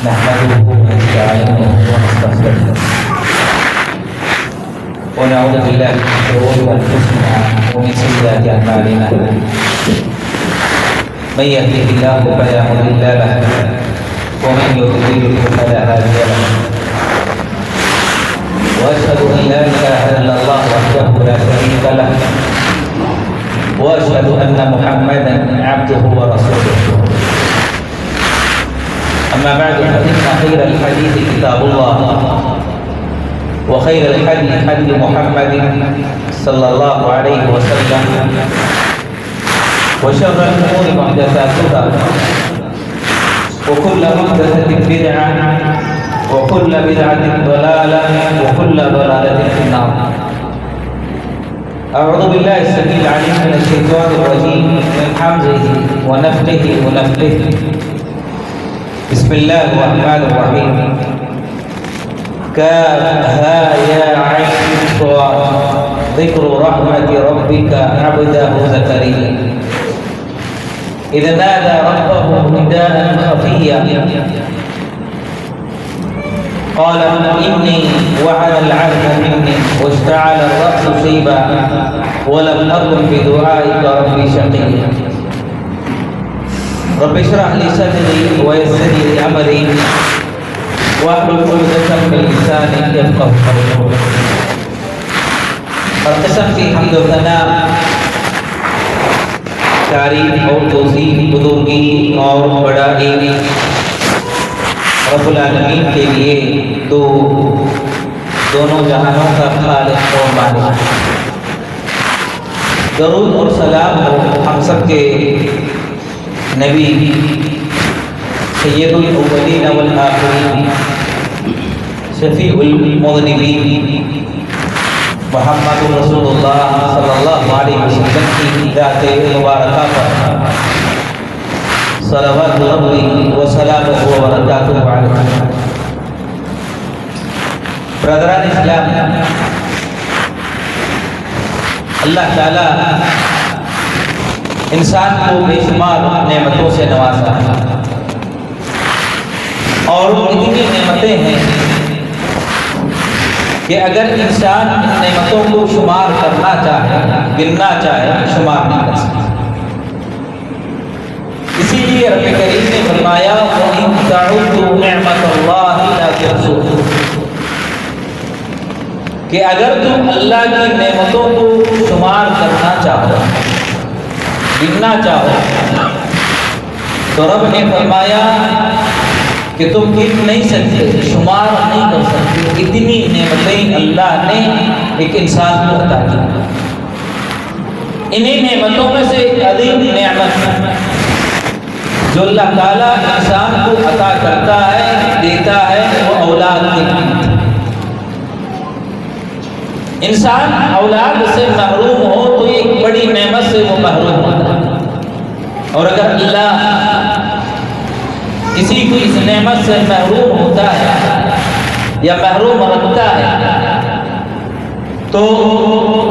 نحمده ونستعينه ونستغفره ونعوذ بالله من شرور انفسنا ومن سيئات اعمالنا من يهده الله فلا مضل له ومن يضلل فلا هادي له واشهد ان لا اله الا الله وحده لا شريك له واشهد ان محمدا عبده ورسوله اما بعد فان خير الحديث كتاب الله وخير الحديث حديث محمد صلى الله عليه وسلم وشر الامور محدثاتها وكل محدثه بدعه وكل بدعه ضلاله وكل ضلاله في النار. أعوذ بالله السميع العليم من الشيطان الرجيم من حمزه ونفخه ونفثه. بسم الله الرحمن الرحيم. كافها يا عين صاد ذكر رحمة ربك عبده زكريا إذ نادى ربه نداء خفيا قال إني وعن العهد مني واشتعل الرأس شيبا ولم أكن بدعائك ربي شقيا رب اشرح لي صدري ويسر لي أمري واحلل عقدة من لساني يفقهوا قولي. اور قسم کی حمد و ثنا تعریف اور توصیف بزرگی اور بڑائی رب العالمین کے لیے تو دونوں جہانوں کا خالق اور مالک. درود اور سلام ہو ہم سب کے نبی سید الاولین والآخرین شفیع المذنبین محمد رسول اللہ صلی اللہ علیہ وسلم کی ذات مبارکہ پر صلوات ربی و سلامہ و برکاتہ علیہ. برادران اسلام، اللہ تعالی انسان کو بے شمار نعمتوں سے نوازا ہے اور اتنی نعمتیں ہیں کہ اگر انسان ان نعمتوں کو شمار کرنا چاہے، گننا چاہے، شمار نہیں کر سکتا. اسی لیے رب کریم نے فرمایا وَإِن تَعُدُّوا نِعْمَةَ اللَّهِ لَا تُحْصُوهَا کہ اگر تم اللہ کی نعمتوں کو شمار کرنا چاہو، گننا چاہو، تو رب نے فرمایا کہ تم گن نہیں سکتے، شمار نہیں کر سکتے. اتنی نعمتیں اللہ نے ایک انسان کو عطا کی. انہی نعمتوں میں سے ایک عظیم نعمت جو اللہ تعالیٰ انسان کو عطا کرتا ہے، دیتا ہے، وہ اولاد کی نعمت. انسان اولاد سے محروم ہو تو ایک بڑی نعمت سے وہ محروم ہوتا ہے، اور اگر اللہ کسی کو اس نعمت سے محروم ہوتا ہے یا محروم رکھتا ہے تو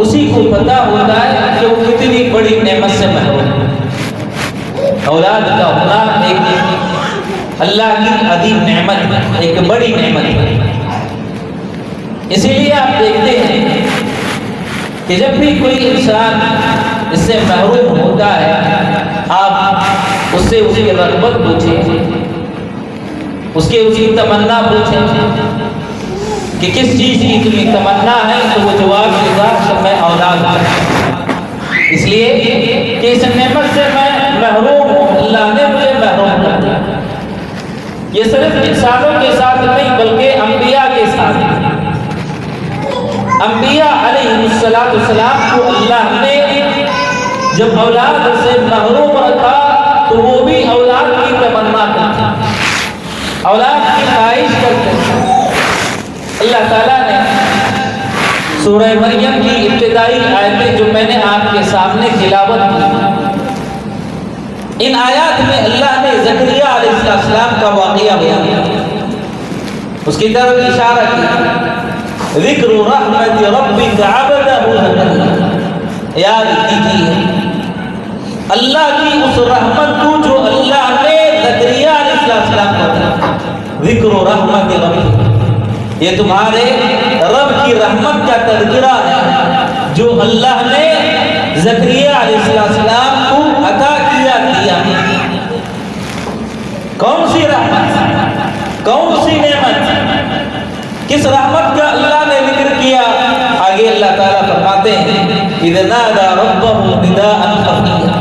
اسی کو پتہ ہوتا ہے کہ وہ کتنی بڑی نعمت سے محروم ہے. اولاد کا ہونا ایک اللہ کی عظیم نعمت ہے، ایک بڑی نعمت ہے. اسی لیے آپ دیکھتے ہیں کہ جب بھی کوئی انسان اس سے محروم ہوتا ہے آپ اس سے اس کی رغبت پوچھیں، اس کی تمنا پوچھیں کہ کس چیز کی تمہیں تمنا ہے تو وہ جواب دے گا کہ میں اولاد ہوں. اس لیے کہ اس نعمت سے میں محروم ہوں، اللہ نے مجھے محروم کر دیا. یہ صرف انسانوں کے ساتھ نہیں بلکہ انبیاء کے ساتھ. انبیاء علیہ السلام کو اللہ نے جب اولاد سے محروم رکھا تو وہ بھی اولاد کی تمنا کرتے، اولاد کی خواہش کرتے. اللہ تعالیٰ نے سورہ مریم کی ابتدائی آیتیں جو میں نے آپ کے سامنے تلاوت کی، ان آیات میں اللہ نے زکریا علیہ السلام کا واقعہ بیان کیا، اس کی طرف اشارہ کیا. ذکر رحمت ربک عبدہ زکریا، یاد کیجیے اللہ کی اس رحمت کو جو اللہ نے زکریا علیہ السلام کو ذکر رحمت رب، یہ تمہارے رب کی رحمت کا تذکرہ ہے جو اللہ نے زکریا علیہ السلام کو عطا کیا۔ کون سی رحمت، کون سی نعمت، کس رحمت کا اللہ نے ذکر کیا؟ آگے اللہ تعالیٰ فرماتے ہیں اذ نادى ربه نداء خفيا،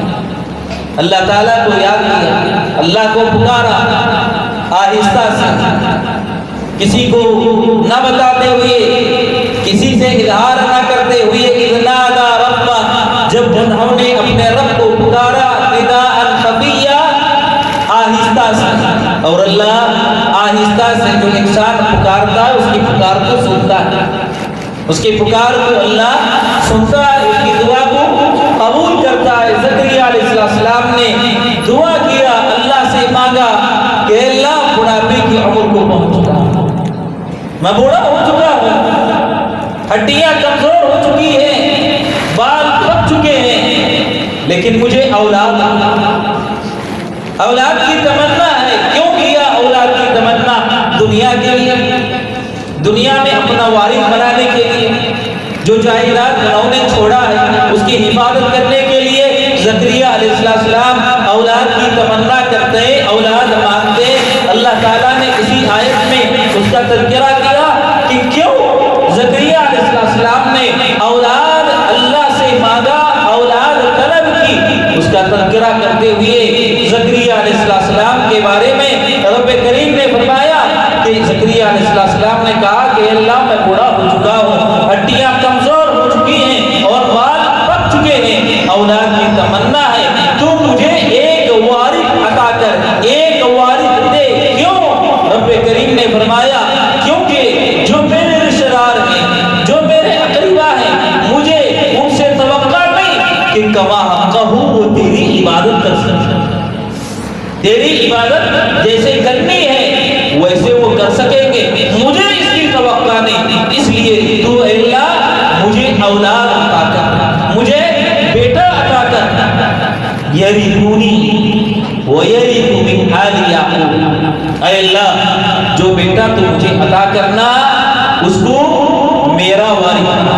اللہ تعالیٰ کو یاد کیا، اللہ کو پکارا آہستہ سے، کسی کو نہ بتاتے ہوئے، کسی سے اظہار نہ کرتے ہوئے، اذ نادى ربه، جب انہوں نے اپنے رب کو پکارا، نداء خفيا، آہستہ سے۔ اور اللہ آہستہ سے جو انسان پکارتا ہے اس کی پکار کو سنتا ہے، اس کی پکار کو اللہ سنتا ہے، اس کی دعا کو قبول کرتا ہے۔ زکریا علیہ السلام نے دعا کیا، اللہ سے مانگا کہ اللہ بڑھاپے کی عمر کو پہنچ چکا ہوں، میں بوڑھا ہو چکا ہوں، ہڈیاں کمزور ہو چکی ہیں، بال پک چکے ہیں، لیکن مجھے اولاد کی تمنا ہے۔ کیوں کیا اولاد کی تمنا؟ دنیا کے لیے، دنیا میں اپنا وارث بنانے کے لیے، جو جائیداد انہوں نے چھوڑا ہے اس کی حفاظت کرنے کے لیے۔ زکریا علیہ السلام اولاد کی تمنا کرتے، اولاد مانگتے۔ اللہ تعالیٰ نے اسی آیت میں اس کا تذکرہ کیا کہ کیوں زکریا علیہ السلام نے اولاد اللہ سے مانگا، اولاد طلب کی۔ اس کا تذکرہ کرتے ہوئے زکریا علیہ السلام کے بارے میں رب کریم نے فرمایا کہ زکریا علیہ السلام نے کہا کہ اللہ میں بوڑھا ہو چکا ہوں، ہڈیاں کمزور ہو چکی ہیں اور بال پک چکے ہیں، اولاد کی تمنا ہے، تو مجھے ایک وارث عطا کر، ایک وارث دے۔ کیوں؟ رب کریم نے فرمایا کیونکہ جو میرے رشتہ دار ہیں، جو میرے اقربا ہیں، مجھے ان سے توقع نہیں کہ کما حقہ وہ تیری عبادت کر سکتے، تیری عبادت جیسے کرنی ہے ویسے وہ کر سکیں گے، مجھے اس کی توقع نہیں۔ اس لیے تو اللہ مجھے اولاد عطا کر، مجھے بیٹا عطا کر، یرثنی ویرث من آل یعقوب، اے اللہ جو بیٹا تو مجھے عطا کرنا اس کو میرا وارث بنا۔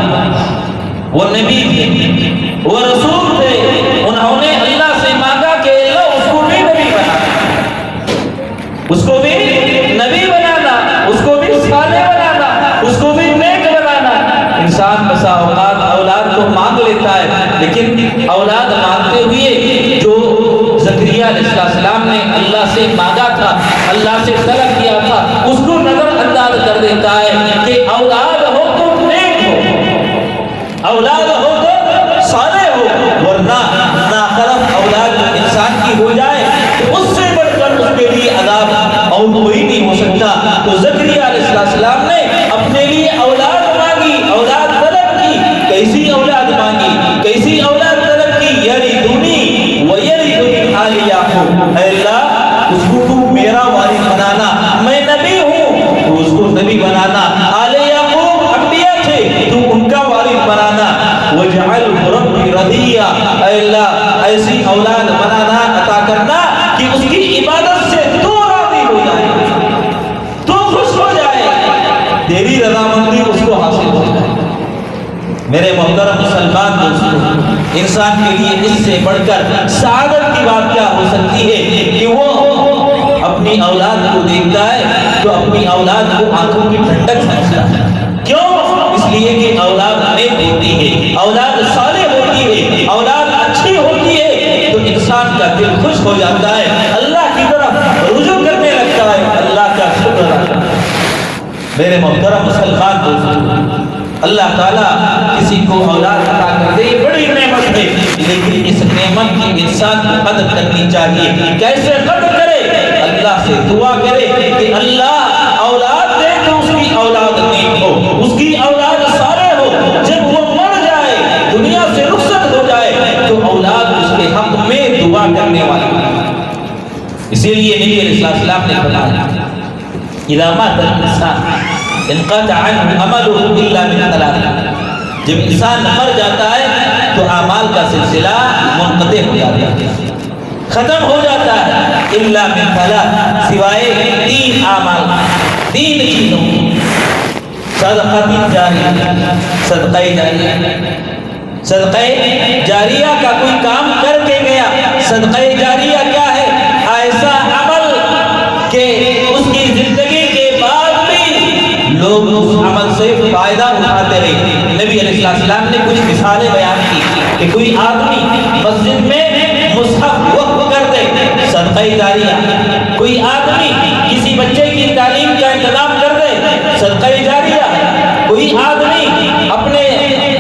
وہ نبی تھے، وہ رسول تھے، انہوں نے اللہ سے مانگا کہ اللہ اس کو بھی نبی بنانا، اس کو بھی نبی بنانا، اس کو بھی صالح بنانا، اس کو بھی نیک بنانا۔ انسان بسا اوقات اولاد کو مانگ لیتا ہے، لیکن اولاد مانگتے ہوئے جو زکریا علیہ السلام نے اللہ سے مانگا تھا، اللہ سے طلب کیا تھا، اس کو نظر انداز کر دیتا ہے کہ اولاد ہو تو نیک ہو، اولاد ہو تو صالح ہو، ورنہ ناخرف اولاد انسان کی ہو جائے تو اس سے بڑھ کر اس کے لیے عذاب اور کوئی نہیں ہو سکتا۔ تو زکریا علیہ السلام نے اپنے لیے اولاد مانگی، اولاد طلب کی۔ کیسی اولاد مانگی، کیسی اولاد طلب کی؟ یرثنی ویرث من آل یعقوب، اے اللہ اس کو تو میرا وارث بنانا، میں نبی ہوں تو اس کو نبی بنانا، آل یعقوب انبیاء تھے تو ان کا وارث بنانا۔ وجعلہ ربی رضیا، اے اللہ ایسی اولاد بنانا، عطا کرنا کہ اس کی عبادت سے تو راضی ہو جائے، تو خوش ہو جائے، تیری رضامندی اس کو حاصل ہو جائے۔ میرے محترم مسلمان دوستو، انسان کے لیے اس سے بڑھ کر سعادت کی بات کیا ہو سکتی ہے کہ وہ اپنی اولاد کو دیکھتا ہے تو اپنی اولاد کو آنکھوں کی ٹھنڈک سمجھتا ہے۔ کیوں؟ اس لیے کہ اولاد نیک ہوتی ہے، اولاد صالح ہوتی ہے، اولاد اچھی ہوتی ہے تو انسان کا دل خوش ہو جاتا ہے، اللہ کی طرف رجوع کرنے لگتا ہے، اللہ کا شکر ادا کرتا ہے۔ میرے محترم مسلمان دوستو، اللہ تعالیٰ کسی کو اولاد عطا کر دے یہ بڑی نعمت ہے، لیکن اس نعمت کی انسان کو قدر کرنی چاہیے۔ کیسے قدر کرے؟ اللہ سے دعا کرے کہ اللہ اولاد دے تو اس کی اولاد نیک ہو، اس کی اولاد صالح ہو، جب وہ مر جائے، دنیا سے رخصت ہو جائے تو اولاد اس کے حق میں دعا کرنے والی۔ اسی لیے نبی علیہ السلام نے فرمایا اذا مات الانسان انقطع عنه عمله الا من ثلاث، جب انسان مر جاتا ہے تو اعمال کا سلسلہ منقطع ہو جاتا ہے۔ ختم ہو جاتا ہے الا من ثلاث، سوائے 3 اعمال، 3 چیزوں، صدقہ جاریہ، صدقہ جاریہ، صدقہ جاریہ کا کوئی کام کر کے گیا۔ صدقہ جاریہ کیا ہے؟ ایسا عمل کہ اس کی زندگی کے بعد بھی لوگ اس عمل سے فائدہ اٹھاتے رہے۔ نبی علیہ السلام نے کچھ مثالیں بیان کی کہ کوئی آدمی مسجد میں مصحف وقف کر دے، صدقہ جاریہ۔ کوئی آدمی کسی بچے کی تعلیم کا انتظام کر دے، صدقہ جاریہ۔ کوئی آدمی اپنے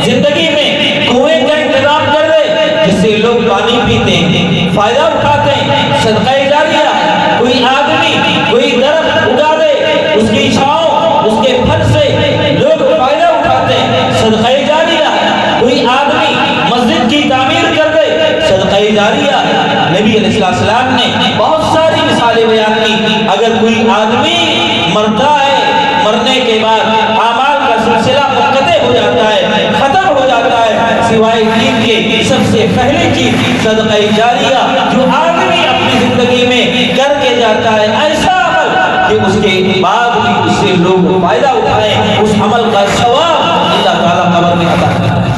زندگی میں کنویں کا انتظام کر دے جس سے لوگ پانی پیتے ہیں، فائدہ اٹھاتے ہیں، صدقہ جاریہ۔ کوئی آدمی کوئی درخت اگا دے، اس کی چھاؤں، اس کے پھل سے لوگ فائدہ اٹھاتے ہیں، صدقہ جاریہ۔ کوئی آدمی مسجد کی تعمیر کر دے، صدقہ جاریہ۔ نبی علیہ السلام نے بہت ساری مثالیں بیان کی۔ اگر کوئی آدمی مرتا ہے، مرنے کے بعد اعمال کا سلسلہ منقطع ہو جاتا ہے، ختم ہو جاتا ہے، سوائے 3 کے۔ سب سے پہلی چیز صدقہ جاریہ، جو آدمی اپنی زندگی میں کر کے جاتا ہے ایسا عمل کہ اس کے بعد بھی اس سے لوگ فائدہ اٹھائیں، اس عمل کا ثواب اللہ تعالیٰ قبر میں عطا کرتا ہے۔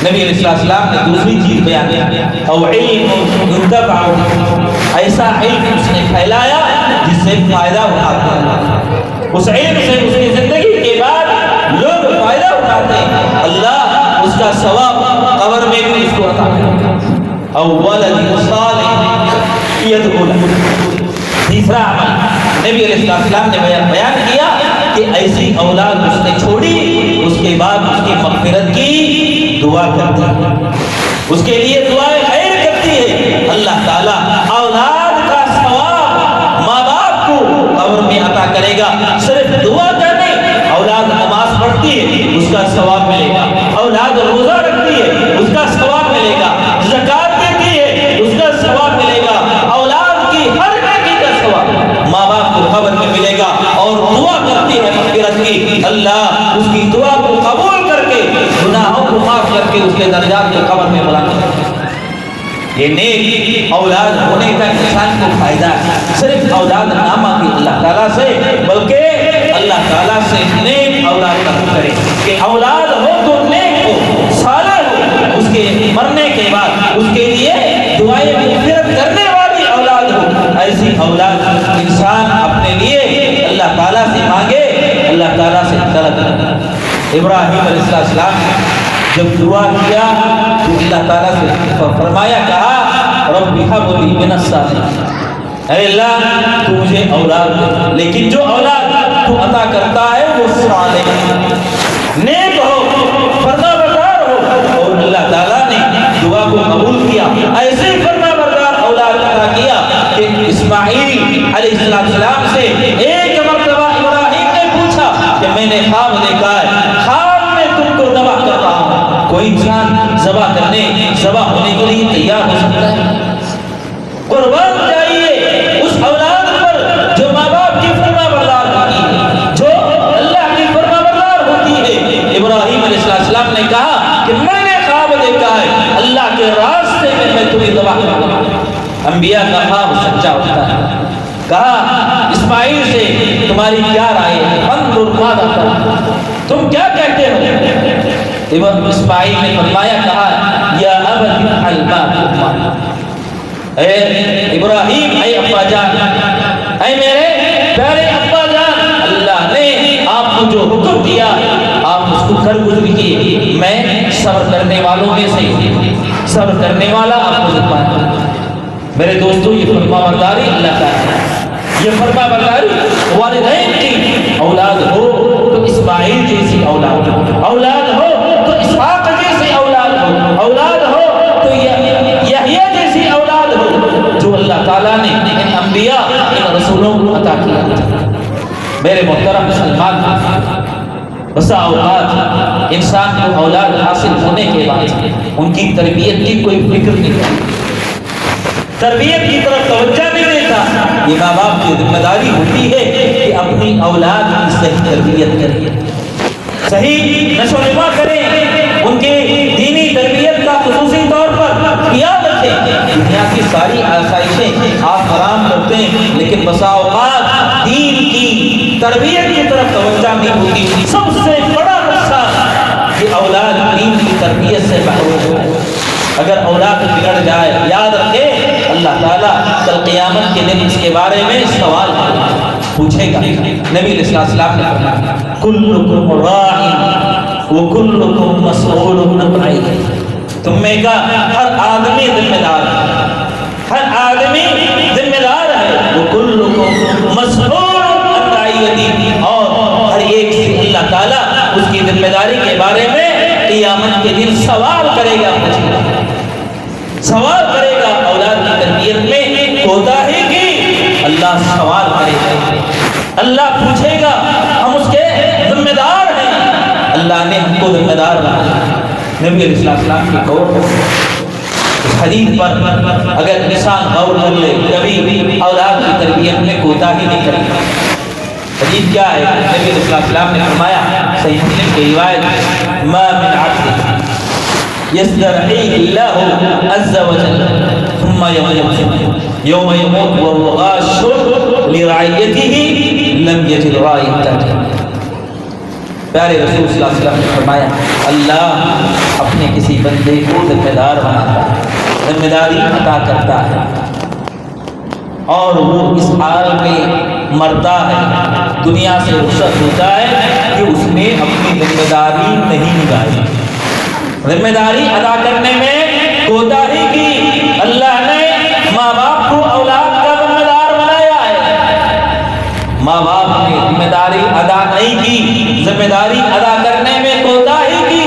نبی علیہ السلام نے دوسری چیز بیان کی، او علم ينتفع، ایسا علم اس نے پھیلایا جس سے فائدہ اٹھاتے ہیں، اس علم سے اس کی زندگی کے بعد لوگ فائدہ اٹھاتے ہیں، اللہ اس کا ثواب قبر میں بھی اس کو عطا کرتا ہے۔ او ولد صالح يدعو له، تیسرا عمل نبی علیہ السلام نے بیان کیا کہ ایسی اولاد اس نے چھوڑی، اس کے بعد اس کی مغفرت کی دعا کرتی ہے، اس کے لیے دعائیں خیر کرتی ہے۔ اللہ تعالیٰ اولاد کا ثواب ماں باپ کو قبر میں عطا کرے گا۔ صرف دعا کرنے، اولاد نماز پڑھتی ہے اس کا ثواب ملے گا، اولاد روزہ رکھتی ہے اس کا ثواب ملے گا، زکات دیتی ہے اس کا ثواب ملے گا، اولاد کی ہر نیکی کا ثواب ماں باپ کو قبر میں ملے گا۔ اور دعا کرتی ہے مغفرت کی، اللہ اس کی دعا کو قبول کر کے گناہوں کو معاف کر کے اس کے درجات کو قبر میں بلند کرے گا۔ یہ نیک اولاد ہونے کا انسان کو فائدہ ہے، صرف اولاد نہ مانگے اللہ تعالیٰ سے، بلکہ اللہ تعالیٰ سے نیک اولاد طلب کرے کہ اولاد ہو تو نیک ہو، صالح ہو، اس کے مرنے کے بعد اس کے لیے دعائیں مغفرت کرنے والی اولاد ہو۔ ایسی اولاد انسان اپنے لیے اللہ تعالیٰ سے مانگے، اللہ تعالیٰ سے طلب کرے۔ ابراہیم علیہ السلام جب دعا کیا تو اللہ تعالیٰ سے فرمایا، کہا رب هب لی من الصالحین، اے اللہ تو مجھے اولاد دے، لیکن جو اولاد تو عطا کرتا ہے وہ صالح نیک ہو، فرما بردار ہو۔ اور اللہ تعالیٰ نے دعا کو قبول کیا، ایسے فرما بردار اولاد عطا کیا کہ اسماعیل علیہ السلام سے ایک مرتبہ ابراہیم نے پوچھا کہ میں نے خواب دیکھا ہے، خواب میں تم کو ذبح کر رہا ہوں۔ کوئی انسان ذبح ہونے کے لیے تیار ہو سکتا ہے؟ قربان جائیے اس اولاد پر جو ماں باپ کی فرما بردار ہوتی ہے، جو اللہ کی فرما بردار ہوتی ہے۔ ابراہیم علیہ السلام نے کہا کہ میں نے خواب دیکھا ہے، اللہ کے راستے میں تمہیں ذبح کروں گا۔ انبیاء کا خواب سچا ہوتا ہے۔ کہا اسماعیل سے تمہاری کیا رائے ہے؟ انظر ماذا ترى، تم کیا کہتے ہو؟ اسماعیل نے فرمایا، کہا یا ابت افعل ما تؤمر، اے ابراہیم، اے ابا جان، اے میرے پیارے ابا جان، اللہ نے آپ کو جو حکم دیا آپ اس کو کر گزریے، میں صبر کرنے والوں میں سے صبر کرنے والا آپ کو ذکر۔ میرے دوستو یہ فرما برداری اللہ کا ہے، یہ فرما برداری والدین کی اولاد ہو تو اسماعیل جیسی اولاد ہو، اولاد ہو تو اسحاق جیسی اولاد ہو، اولاد ہو تو یحییٰ جیسی اولاد ہو، جو اللہ تعالیٰ نے ان انبیاء ان رسولوں کو عطا کیا۔ میرے محترم مسلمان، بسا اوقات انسان کو اولاد حاصل ہونے کے بعد ان کی تربیت کی کوئی فکر نہیں کرتا، تربیت کی طرف توجہ نہیں دیتا۔ یہ ماں باپ کی ذمہ داری ہوتی ہے کہ اپنی اولاد کی صحیح تربیت کریں، صحیح نشو و نما کریں، ان کے دینی تربیت کا خصوصی طور پر خیال رکھیں۔ رکھیں، دنیا کی ساری آسائشیں آپ حرام کرتے ہیں، لیکن بسا اوقات دین کی تربیت کی طرف توجہ نہیں ہوتی۔ سب سے بڑا نقصان کہ اولاد دین کی تربیت سے محروم ہے۔ اگر اولاد بگڑ جائے، یاد رکھے اللہ تعالیٰ کل قیامت کے دن اس کے بارے میں سوال پوچھے گا۔ نبی علیہ السلام نے فرمایا کلکم راع وکلکم مسئول عن رعیتہ، تم میں کا ہر آدمی ذمہ دار ہے، ہر آدمی ذمہ دار ہے، وکلکم مسئول عن رعیتہ، اور ہر ایک سے اللہ تعالیٰ اس کی ذمہ داری کے بارے میں قیامت کے دن سوال کرے گا، سوال کرے گا۔ اولاد کی تربیت میں کوتاہی کی اللہ سوال کرے گا، اللہ پوچھے گا، ہم اس کے ذمہ دار ہیں، اللہ نے ہم کو ذمہ دار بنایا۔ نبی علیہ السلام کی قول اس حدیث پر اگر انسان غور کر لے، کبھی اولاد کی تربیت میں کوتاہی نہیں کرے گا۔ حدیث کیا ہے؟ نبی علیہ السلام نے فرمایا، صحیح مسلم کی روایت، ما من عبد يسترعيه الله عز وجل ثم يموت يوم يموت وهو غاش لرعيته لم يجد راية۔ پیارے رسول صلی اللہ علیہ وسلم نے فرمایا، اللہ اپنے کسی بندے کو ذمہ دار بناتا ہے، ذمہ داری عطا کرتا ہے، اور وہ اس حال میں مرتا ہے، دنیا سے رخصت ہوتا ہے کہ اس نے اپنی ذمہ داری نہیں نبھائی، ذمہ داری ادا کرنے میں کوتاہی کی۔ اللہ نے ماں باپ کو اولاد کا ذمہ دار بنایا ہے، ماں باپ نے ذمہ داری ادا نہیں کی، ذمہ داری ادا کرنے میں کوتاہی کی،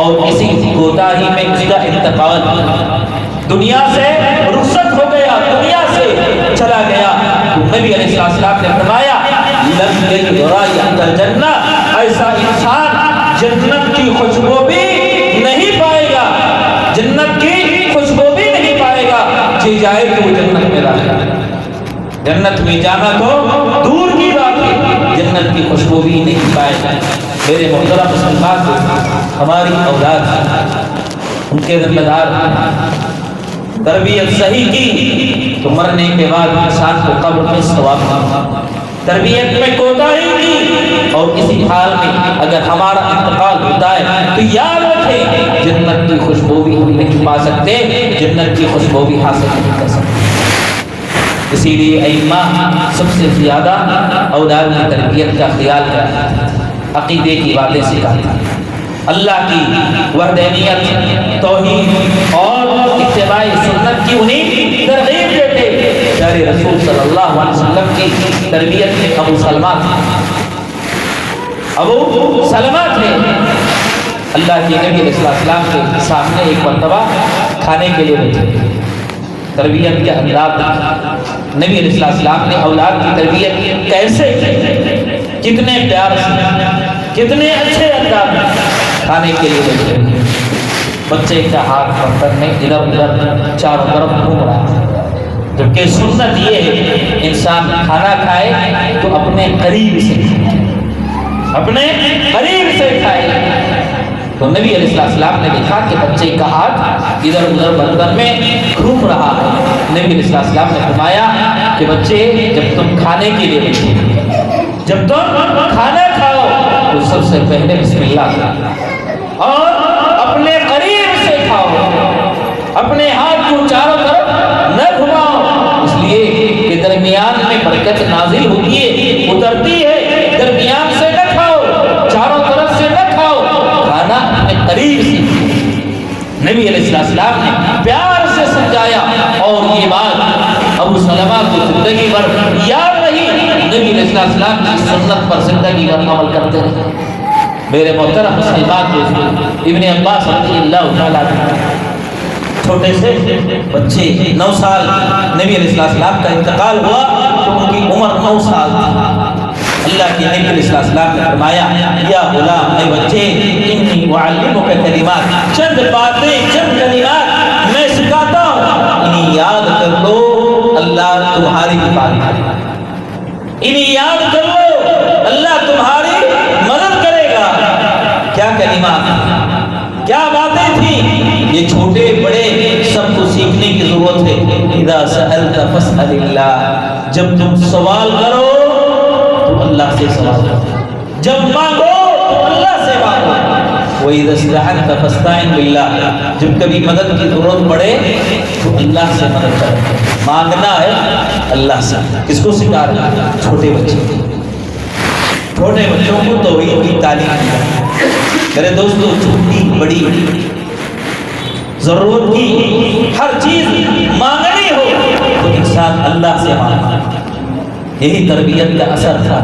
اور اسی کوتاہی میں اس کا انتقال دنیا سے رخصت ہو گیا، دنیا سے چلا گیا۔ نبی علیہ السلام نے فرمایا، لم یجد رائحۃ الجنہ، ایسا انسان جنت کی خوشبو بھی نہیں پائے گا، جنت کی خوشبو بھی نہیں پائے گا، جی جائے کہ وہ جنت میں داخل۔ جنت میں جانا تو دور کی بات ہے، جنت کی خوشبو بھی نہیں پائے گا۔ میرے محترم مسلمان، ہماری اولاد ان کے ذمہ دار، تربیت صحیح کی تو مرنے کے بعد انسان کو قبر میں ثواب ملتا، تربیت میں کوتاہی کی اور اسی حال میں اگر ہمارا انتقال ہوتا ہے تو یاد رکھیں جنت کی خوشبو بھی ہم نہیں پا سکتے، جنت کی خوشبو بھی حاصل نہیں کر سکتے۔ اسی لیے ائمہ سب سے زیادہ اولاد کی تربیت کا خیال کرتے ہیں، عقیدے کی باتیں سکھاتے ہیں، اللہ کی وحدانیت، توحید اور اتباع سنت کی انہیں ترغیب دیتے۔ پیارے رسول صلی اللہ علیہ وسلم کی تربیت میں ابو سلمہ تھے، اللہ کے نبی علیہ السلام کے سامنے ایک مرتبہ کھانے کے لیے بیٹھے، تربیت کے انداز نبی علیہ السلام نے اولاد کی تربیت کیسے کی، کتنے پیار سے، کتنے اچھے انداز میں کھانے کے لیے بیٹھے، بچے کا ہاتھ برتن میں ادھر ادھر چاروں طرف گھوم رہا ہے، جبکہ سنت یہ ہے انسان کھانا کھائے تو اپنے قریب سے، اپنے قریب سے کھائے۔ تو نبی علیہ السلام نے دیکھا کہ بچے کا ہاتھ ادھر ادھر برتن میں گھوم رہا ہے، نبی علیہ السلام نے فرمایا کہ بچے جب تم کھانے کے لیے بیٹھے، جب تم کھانا کھاؤ تو سب سے پہلے بسم اللہ کرو اور اپنے قریب سے کھاؤ، اپنے ہاتھ کو چاروں طرف نہ گھماؤ، اس لیے کہ درمیان میں برکت نازل ہوتی ہے، اترتی ہے، درمیان سے نہ کھاؤ، چاروں طرف سے نہ کھاؤ، کھانا اپنے قریب سے۔ نبی علیہ السلام نے پیار سے سمجھایا اور یہ بات ابو سلمہ کو زندگی بھر یاد رہی، نبی علیہ السلام کی سنت پر زندگی بھر عمل کرتے رہے۔ میرے محترم مسلمان دوستو، ابن عباس رضی اللہ تعالیٰ چھوٹے سے بچے 9 سال، نبی علیہ السلام کا انتقال ہوا تو ان کی عمر 9 سال تھی۔ اللہ کے نبی علیہ السلام نے فرمایا، یا غلام، اے بچے، انی اعلمک کلمات، چند باتیں، چند کلمات میں سکھاتا ہوں، انہیں یاد کر لو، اللہ تمہاری حفاظت کرے گا، انہیں یاد کر لو، اللہ تمہاری مدد کرے گا۔ کیا کلمات، کیا باتیں تھیں، یہ چھوٹے بڑے سب کو سیکھنے کی ضرورت ہے. اذا سألت فاسأل اللہ، جب تم سوال کرو تو اللہ سے سوال کرو، جب مانگو تو اللہ سے مانگو. وَإِذَا اسْتَعَنْتَ فَاسْتَعِنْ بِاللَّهِ، جب کبھی مدد کی ضرورت پڑے تو اللہ سے مدد کرو. مانگنا ہے اللہ سے. کس کو سکھا رہے ہیں؟ چھوٹے بچے، چھوٹے بچوں کو توحید کی تعلیم دی. میرے دوستو، چھوٹی بڑی ضرورت کی ہر چیز مانگنی ہو تو انسان اللہ سے مانگے. یہی تربیت کا اثر تھا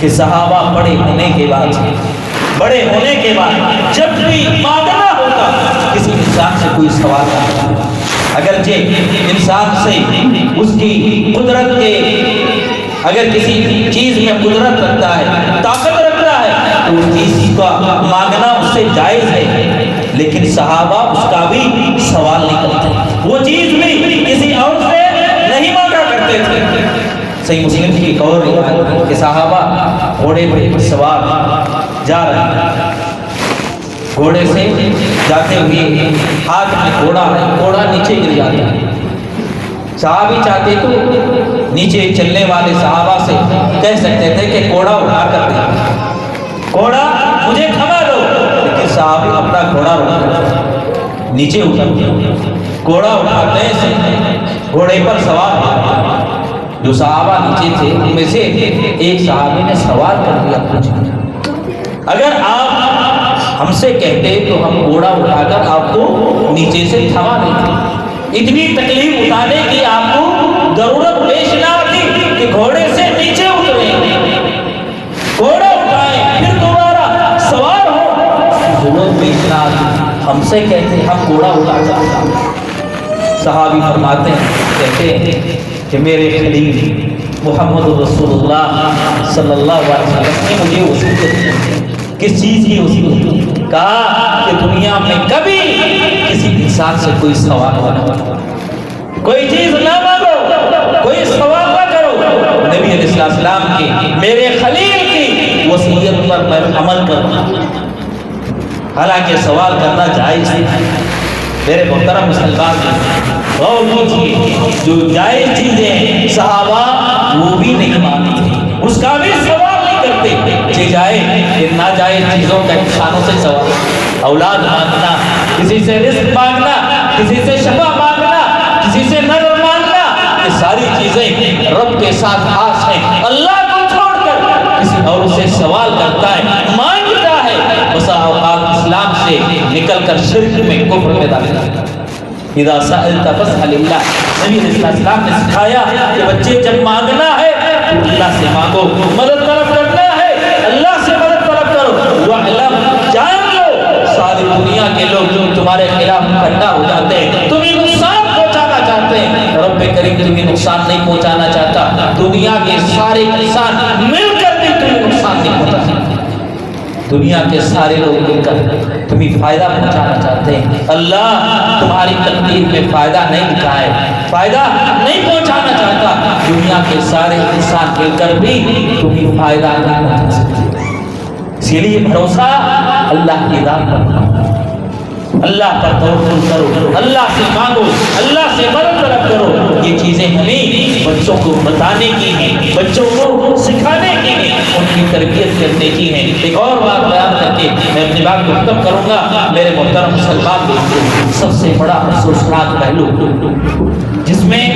کہ صحابہ بڑے ہونے کے بعد جب بھی مانگنا ہوتا کسی انسان سے کوئی سوال کرتا، اگرچہ انسان سے اس کی قدرت کے، اگر کسی چیز میں قدرت رکھتا ہے، طاقت رکھتا ہے تو اس چیز کا مانگنا اس سے جائز ہے، لیکن صحابہ اس کا بھی سوال نہیں کرتے. وہ چیز بھی کسی اور سے نہیں مانگا کرتے تھے. صحیح مسلم کی ایک اور روایت کہ صحابہ گھوڑے پہ سوار جا رہے ہیں، گھوڑے سے جاتے ہوئے ہاتھ میں گھوڑا ہے، گھوڑا نیچے گر جاتا ہے. صحابی چاہتے تو نیچے چلنے والے صحابہ سے کہہ سکتے تھے کہ گھوڑا اٹھا کر دے، گھوڑا مجھے تھما دو، لیکن صحابی اپنا گھوڑا اٹھا نیچے اترتے، گھوڑا اٹھاتے سے گھوڑے پر سوار ہوا. جو صحابہ نیچے تھے ان میں سے ایک صحابی نے سوال کر دیا، اگر آپ ہم سے کہتے تو ہم گھوڑا اٹھا کر آپ کو نیچے سے تھما دیتے. اتنی تکلیف اٹھانے کی آپ کو ضرورت پیش نہ آتی کہ گھوڑے سے نیچے اترے، گھوڑا اٹھائیں پھر دوبارہ سوار ہو، ضرورت پیش نہ آتی. ہم سے کہتے ہم گھوڑا اٹھا جاتے. صحابی فرماتے ہیں، کہتے ہیں کہ میرے خلیل محمد رسول اللہ صلی اللہ علیہ وسلم نے مجھے وصیت کی. کس چیز کی وصیت؟ کہا کہ دنیا میں کبھی کسی انسان سے کوئی سوال نہ کرو، کوئی چیز نہ مانگو، کوئی سوال نہ کرو. نبی علیہ السلام کی، میرے خلیل کی وصیت پر میں عمل کروں. حالانکہ سوال کرنا جائز ہے. میرے محترم مسلمان غور کیجیے، جو جائز چیزیں صحابہ وہ بھی نہیں مانتے، اس کا بھی سوال نہیں کرتے. جائے ناجائز چیزوں کا انسانوں سے سوال، اولاد مانگنا، کسی سے رزق مانگنا، کسی سے شفا مانگنا، کسی سے نظر مانگنا، یہ ساری چیزیں رب کے ساتھ خاص ہیں. اللہ کو چھوڑ کر کسی اور سے سوال کرتا ہے، مانگتا ہے، بسا اوقات اسلام سے نکل کر شرک میں، کفر میں داخل ہوتا ہے. اذا سألت فاسأل اللہ. نبی علیہ السلام نے سکھایا کہ بچے جب مانگنا ہے تو اللہ سے مانگو، مدد طلب کرنا ہے اللہ سے مدد طلب کرو. وَعْلَمْ، جان لو ساری دنیا کے لوگ جو تمہارے خلاف اکٹھا ہو جاتے ہیں، تمہیں نقصان پہنچانا چاہتے ہیں، رب کریم تمہیں نقصان نہیں پہنچانا چاہتا. دنیا کے سارے انسان مل کر بھی تمہیں نقصان نہیں پہنچا سکتے. دنیا کے سارے لوگ مل کر تمہیں فائدہ پہنچانا چاہتے ہیں. اللہ تمہاری تقدیر میں فائدہ نہیں لکھا ہے، فائدہ نہیں پہنچانا چاہتا. دنیا کے سارے انسان مل کر بھی تمہیں فائدہ نہیں پہنچا سکتے. اسی لیے بھروسہ اللہ کی ذات پر کرو، اللہ پر توکل کرو، اللہ سے مانگو، اللہ سے مدد طلب کرو. یہ چیزیں ہمیں بچوں کو بتانے کی ہیں، بچوں کو سکھانے کی ہیں، ان کی تربیت کرنے کی ہیں. ایک اور بات بیان کر کے میں اپنی بات کو ختم کروں گا. میرے محترم مسلمان دوستو، سب سے بڑا افسوسناک پہلو جس میں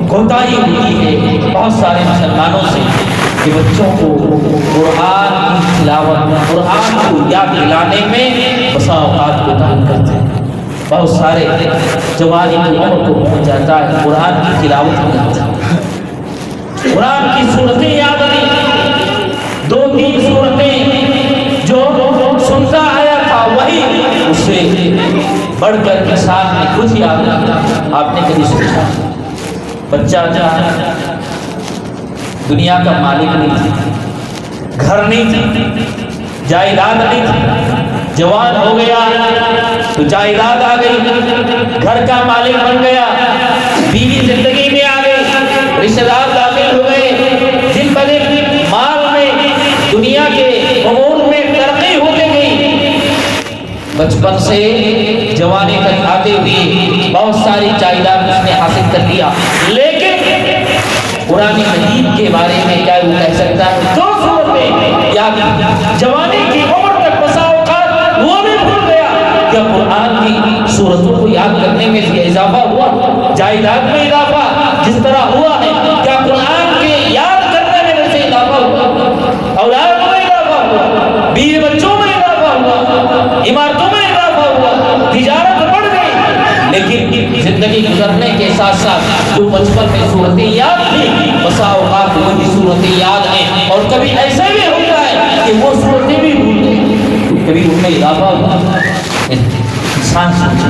کوتاہی ہوئی ہے بہت سارے مسلمانوں سے کہ بچوں کو قرآن کی تلاوت، قرآن کو یاد دلانے میں بسا اوقات کوتاہی کرتے ہیں. بہت سارے جوانی کی عمر کو پہنچ جاتا ہے، قرآن کی تلاوت نہیں آتی، قرآن کی صورتیں یاد نہیں، 2-3 صورتیں جو سنتا آیا تھا وہی اس سے بڑھ کر انسان میں کچھ یاد نہیں. آپ نے کبھی سوچا بچہ دنیا کا مالک نہیں تھا، گھر نہیں تھا، جائیداد نہیں تھی، جوان ہو گیا تو جائیداد آ گئی، گھر کا مالک بن گیا، بیوی زندگی میں آ گئی، رشتہ دار داخل ہو گئے، دن بدن مال میں، دنیا کے امور میں ترقی ہوتے گئی. بچپن بچپن سے جوانی تک آتے ہوئے بہت ساری جائیداد اس نے حاصل کر لیا، لیکن قرآن مجید کے بارے میں کیا وہ کہہ سکتا ہے؟ جو صورتیں یا جوانی کی عمر تک بسا اوقات وہ بھی بھول گیا، کیا قرآن کی صورتوں کو یاد کرنے میں اضافہ ہوا؟ جائیداد میں اضافہ جس طرح ہوا ہے، کیا قرآن کے یاد کرنے میں ویسے اضافہ ہوا؟ اولاد میں اضافہ ہوا، بیوی بچوں میں اضافہ ہوا، عمارتوں میں اضافہ ہوا، تجارت بڑھ گئی، لیکن زندگی گزرنے کے ساتھ ساتھ جو بچپن میں صورتیں یاد تھی بسا اوقات وہی صورتیں یاد ہیں، اور کبھی ایسا بھی ہوتا ہے کہ وہ صورتیں بھی بھول گئی، کبھی ان میں اضافہ ہوا۔ انسان سوچے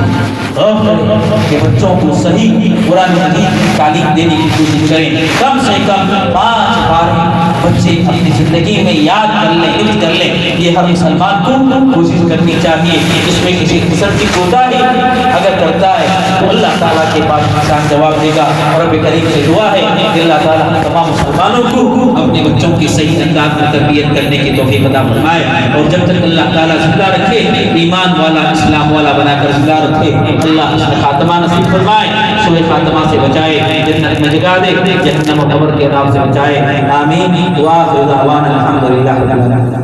کہ بچوں کو صحیح قرآن مجید کی تعلیم دینے کی کوشش کریں، کم سے کم 5 پارے بچے اپنی زندگی میں یاد کر لیں، حفظ کر لیں، یہ ہر مسلمان کو کوشش کرنی چاہیے۔ اس میں کسی قسم کی کوتاہی اگر کرتا ہے تو اللہ تعالیٰ کے پاس انسان جواب دے گا، اور رب کریم سے دعا ہے کہ اللہ تعالیٰ تمام مسلمانوں کو اپنے بچوں کی صحیح انداز میں تربیت کرنے کی توفیق عطا فرمائے، اور جب تک اللہ تعالیٰ زندہ رکھے ایمان والا اسلام والا بنا کر زندہ رکھے، اللہ اس میں خاتمہ نصیب فرمائے، سوء خاتمہ سے بچائے، جنت میں جگا دے، جہنم و قبر کے عذاب سے بچائے، آمین۔ دعا دعوانا الحمدللہ۔